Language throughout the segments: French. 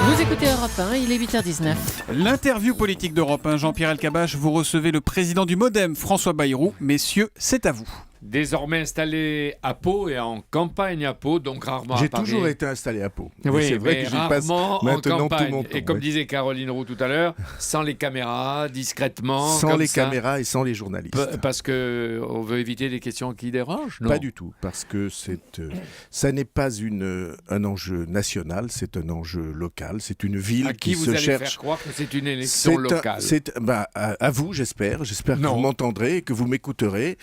Vous écoutez Europe 1, il est 8h19. L'interview politique d'Europe 1, Jean-Pierre Elkabbach, vous recevez le président du MoDem, François Bayrou. Messieurs, c'est à vous. Désormais installé à Pau et en campagne à Pau, donc rarement à Paris. J'ai toujours été installé à Pau. Oui, c'est vrai mais que j'y passe rarement maintenant en campagne. tout mon temps. Et comme oui. disait Caroline Roux tout à l'heure, sans les caméras, discrètement. Sans comme les ça. caméras et sans les journalistes. Parce qu'on veut éviter des questions qui dérangent, non? Pas du tout, parce que ça n'est pas un enjeu national, c'est un enjeu local. C'est une ville À qui vous se allez cherche. faire croire que c'est une élection locale? À vous, j'espère. J'espère que Non. vous m'entendrez et que vous m'écouterez.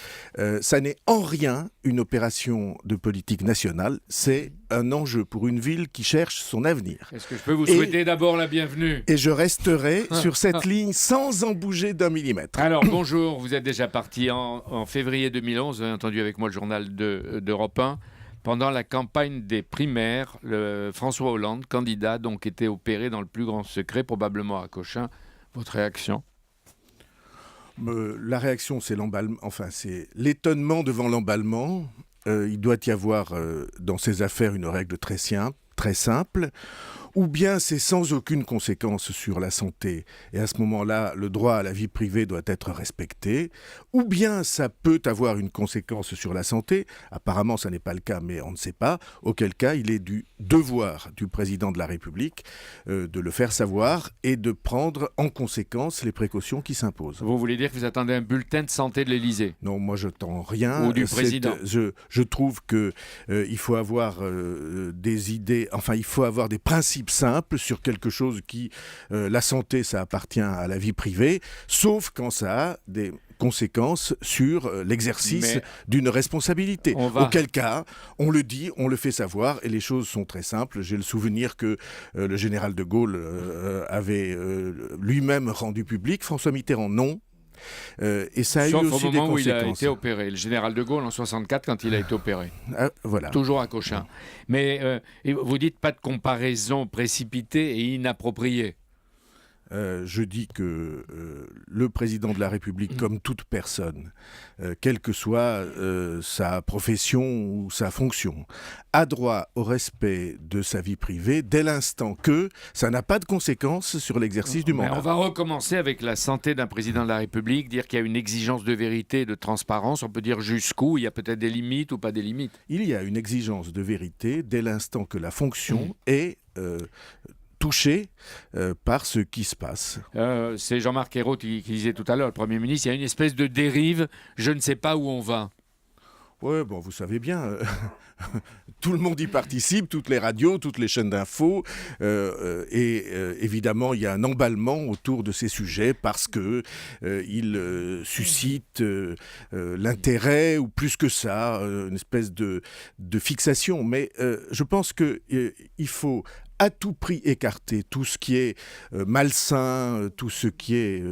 Ça n'est en rien une opération de politique nationale. C'est un enjeu pour une ville qui cherche son avenir. Est-ce que je peux vous souhaiter d'abord la bienvenue? Et je resterai sur cette ligne sans en bouger d'un millimètre. Alors bonjour, vous êtes déjà parti en février 2011, vous avez entendu avec moi le journal d'Europe 1. Pendant la campagne des primaires, François Hollande, candidat, donc était opéré dans le plus grand secret, probablement à Cochin. Votre réaction? La réaction, c'est l'emballement. Enfin, c'est l'étonnement devant l'emballement. Il doit y avoir dans ces affaires une règle très simple. Ou bien c'est sans aucune conséquence sur la santé, et à ce moment-là, le droit à la vie privée doit être respecté, ou bien ça peut avoir une conséquence sur la santé, apparemment ça n'est pas le cas, mais on ne sait pas, auquel cas il est du devoir du président de la République de le faire savoir et de prendre en conséquence les précautions qui s'imposent. Vous voulez dire que vous attendez un bulletin de santé de l'Élysée? Non, moi je tends rien. Ou du président? Je trouve que il faut avoir des idées, enfin il faut avoir des principes simple sur quelque chose qui, la santé, ça appartient à la vie privée, sauf quand ça a des conséquences sur l'exercice d'une responsabilité. Auquel cas, on le dit, on le fait savoir, et les choses sont très simples. J'ai le souvenir que le général de Gaulle avait lui-même rendu public, François Mitterrand non. Et ça a Sauf eu aussi au des moment où il a conséquences. été opéré. Le général de Gaulle en 64 quand il a été opéré. Voilà. Toujours à Cochin. Mais vous dites pas de comparaison précipitée et inappropriée. Je dis que le président de la République, comme toute personne, quelle que soit sa profession ou sa fonction, a droit au respect de sa vie privée dès l'instant que ça n'a pas de conséquences sur l'exercice du mandat. On va recommencer avec la santé d'un président de la République, dire qu'il y a une exigence de vérité et de transparence. On peut dire jusqu'où, il y a peut-être des limites ou pas des limites. Il y a une exigence de vérité dès l'instant que la fonction est touché par ce qui se passe. C'est Jean-Marc Ayrault qui disait tout à l'heure, le Premier ministre, il y a une espèce de dérive, je ne sais pas où on va. Oui, bon, vous savez bien, tout le monde y participe, toutes les radios, toutes les chaînes d'infos, et évidemment, il y a un emballement autour de ces sujets parce qu'ils suscitent l'intérêt, ou plus que ça, une espèce de fixation. Mais je pense qu'il faut à tout prix écarter tout ce qui est malsain, tout ce qui est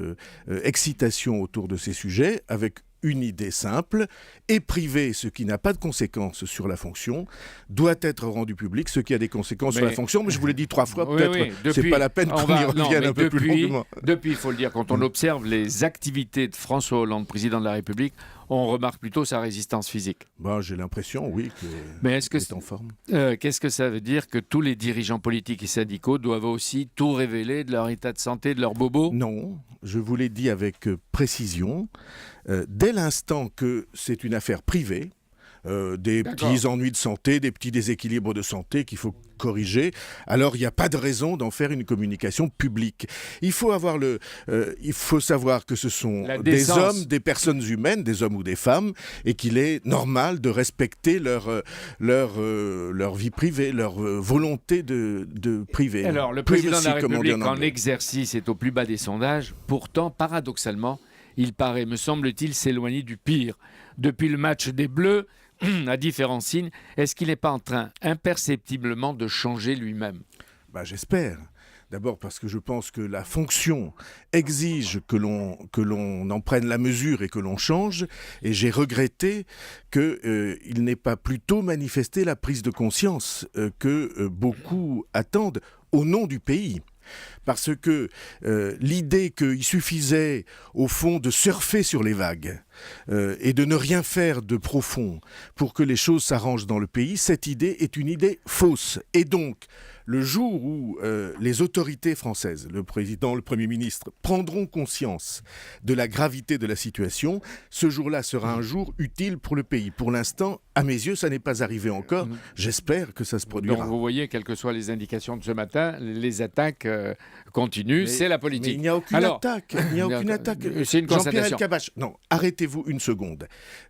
excitation autour de ces sujets, avec une idée simple, et privé ce qui n'a pas de conséquences sur la fonction, doit être rendu public ce qui a des conséquences sur la fonction. Mais je vous l'ai dit 3 fois, peut-être, c'est pas la peine qu'on y revienne un peu plus longuement. Depuis, il faut le dire, quand on observe les activités de François Hollande, président de la République, on remarque plutôt sa résistance physique. J'ai l'impression, oui, qu'il est en forme. Qu'est-ce que ça veut dire que tous les dirigeants politiques et syndicaux doivent aussi tout révéler de leur état de santé, de leur bobo? Non, je vous l'ai dit avec précision. Dès l'instant que c'est une affaire privée, des petits ennuis de santé, des petits déséquilibres de santé qu'il faut corriger, alors il n'y a pas de raison d'en faire une communication publique. Il faut savoir que ce sont des hommes, des personnes humaines, des hommes ou des femmes, et qu'il est normal de respecter leur vie privée, leur volonté de privé. Alors, le président de la République en exercice est au plus bas des sondages. Pourtant, paradoxalement, il paraît, me semble-t-il, s'éloigner du pire. Depuis le match des Bleus, à différents signes, est-ce qu'il n'est pas en train imperceptiblement de changer lui-même? J'espère. D'abord parce que je pense que la fonction exige que l'on en prenne la mesure et que l'on change. Et j'ai regretté qu'il n'ait pas plus tôt manifesté la prise de conscience que beaucoup attendent au nom du pays. Parce que l'idée qu'il suffisait, au fond, de surfer sur les vagues, et de ne rien faire de profond pour que les choses s'arrangent dans le pays, cette idée est une idée fausse. Et donc, le jour où les autorités françaises, le président, le Premier ministre, prendront conscience de la gravité de la situation, ce jour-là sera un jour utile pour le pays. Pour l'instant, à mes yeux, ça n'est pas arrivé encore. J'espère que ça se produira. Donc vous voyez, quelles que soient les indications de ce matin, les attaques continuent. C'est la politique. Mais il n'y a aucune attaque. Il n'y a aucune attaque. C'est une Jean-Pierre constatation. Elkabbach, non, arrêtez-vous une seconde.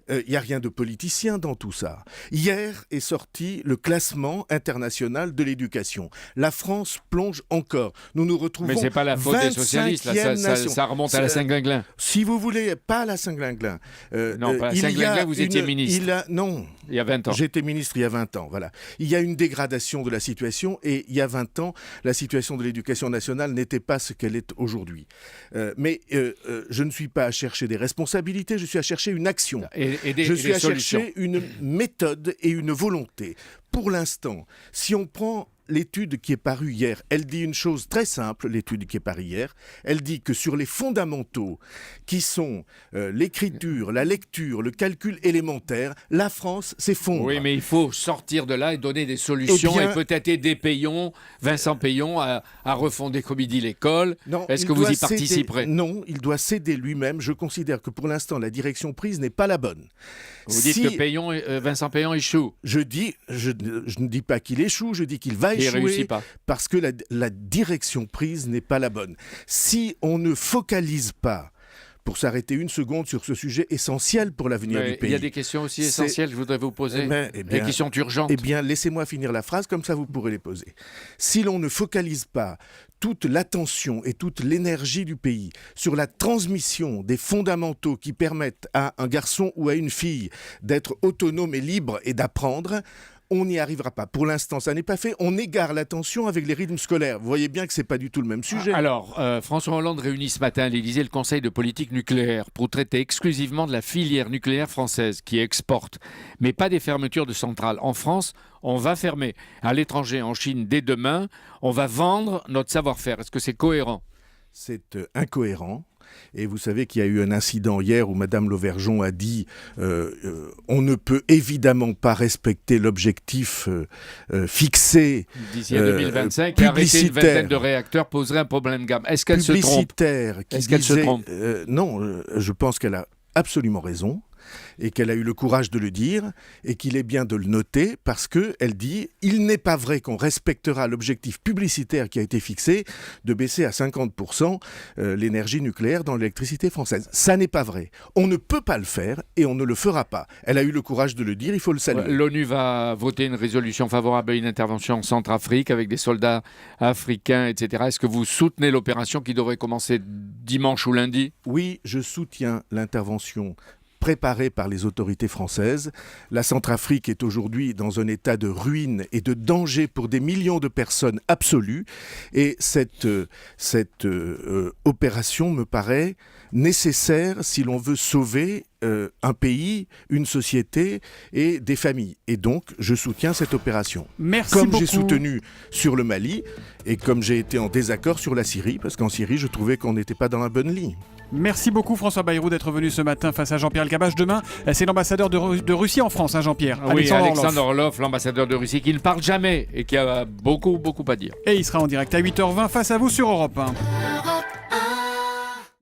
Il n'y a rien de politicien dans tout ça. Hier est sorti le classement international de l'éducation. La France plonge encore. Nous nous retrouvons. Mais c'est pas la faute des socialistes. Là, ça remonte à la Saint-Glinglin. Si vous voulez, pas à la Saint-Glinglin. Non, pas à la Saint-Glinglin, vous étiez ministre. Non. Il y a 20 ans. J'étais ministre il y a 20 ans, voilà. Il y a une dégradation de la situation et il y a 20 ans, la situation de l'éducation nationale n'était pas ce qu'elle est aujourd'hui. Mais je ne suis pas à chercher des responsabilités, je suis à chercher une action. Je suis à chercher une méthode et une volonté. Pour l'instant, si on prend l'étude qui est parue hier, elle dit une chose très simple, l'étude qui est parue hier, elle dit que sur les fondamentaux qui sont l'écriture, la lecture, le calcul élémentaire, la France s'effondre. Oui, mais il faut sortir de là et donner des solutions et peut-être aider Vincent Payon à refonder, comme il dit, l'école. Est-ce que vous y participerez ? Non, il doit céder lui-même. Je considère que pour l'instant, la direction prise n'est pas la bonne. Vous dites que Vincent Payon échoue. Je ne dis pas qu'il échoue, je dis qu'il va échouer. Réussit pas. Parce que la direction prise n'est pas la bonne. Si on ne focalise pas, pour s'arrêter une seconde sur ce sujet essentiel pour l'avenir du pays. Il y a des questions aussi essentielles que je voudrais vous poser, des questions urgentes. Eh bien, laissez-moi finir la phrase, comme ça vous pourrez les poser. Si l'on ne focalise pas toute l'attention et toute l'énergie du pays sur la transmission des fondamentaux qui permettent à un garçon ou à une fille d'être autonome et libre et d'apprendre, on n'y arrivera pas. Pour l'instant, ça n'est pas fait. On égare l'attention avec les rythmes scolaires. Vous voyez bien que ce n'est pas du tout le même sujet. Alors, François Hollande réunit ce matin à l'Élysée le Conseil de politique nucléaire pour traiter exclusivement de la filière nucléaire française qui exporte, mais pas des fermetures de centrales. En France, on va fermer. À l'étranger, en Chine, dès demain, on va vendre notre savoir-faire. Est-ce que c'est cohérent ? C'est incohérent. Et vous savez qu'il y a eu un incident hier où Madame Lauvergeon a dit on ne peut évidemment pas respecter l'objectif fixé d'ici à 2025 et arrêter une vingtaine de réacteurs poserait un problème grave. Est-ce qu'elle se trompe ? Est-ce qu'elle se trompe ? Non, je pense qu'elle a absolument raison. Et qu'elle a eu le courage de le dire, et qu'il est bien de le noter, parce qu'elle dit « Il n'est pas vrai qu'on respectera l'objectif publicitaire qui a été fixé de baisser à 50% l'énergie nucléaire dans l'électricité française. » Ça n'est pas vrai. On ne peut pas le faire, et on ne le fera pas. Elle a eu le courage de le dire, il faut le saluer. L'ONU va voter une résolution favorable à une intervention en Centrafrique avec des soldats africains, etc. Est-ce que vous soutenez l'opération qui devrait commencer dimanche ou lundi ? Oui, je soutiens l'intervention préparée par les autorités françaises. La Centrafrique est aujourd'hui dans un état de ruine et de danger pour des millions de personnes absolues. Et cette opération me paraît nécessaire si l'on veut sauver un pays, une société et des familles. Et donc, je soutiens cette opération. Merci comme beaucoup. J'ai soutenu sur le Mali et comme j'ai été en désaccord sur la Syrie, parce qu'en Syrie, je trouvais qu'on n'était pas dans la bonne ligne. Merci beaucoup François Bayrou d'être venu ce matin face à Jean-Pierre Elkabbach. Demain, c'est l'ambassadeur de Russie en France, Jean-Pierre. Oui, Alexandre Orlov, l'ambassadeur de Russie, qui ne parle jamais et qui a beaucoup à dire. Et il sera en direct à 8h20 face à vous sur Europe 1.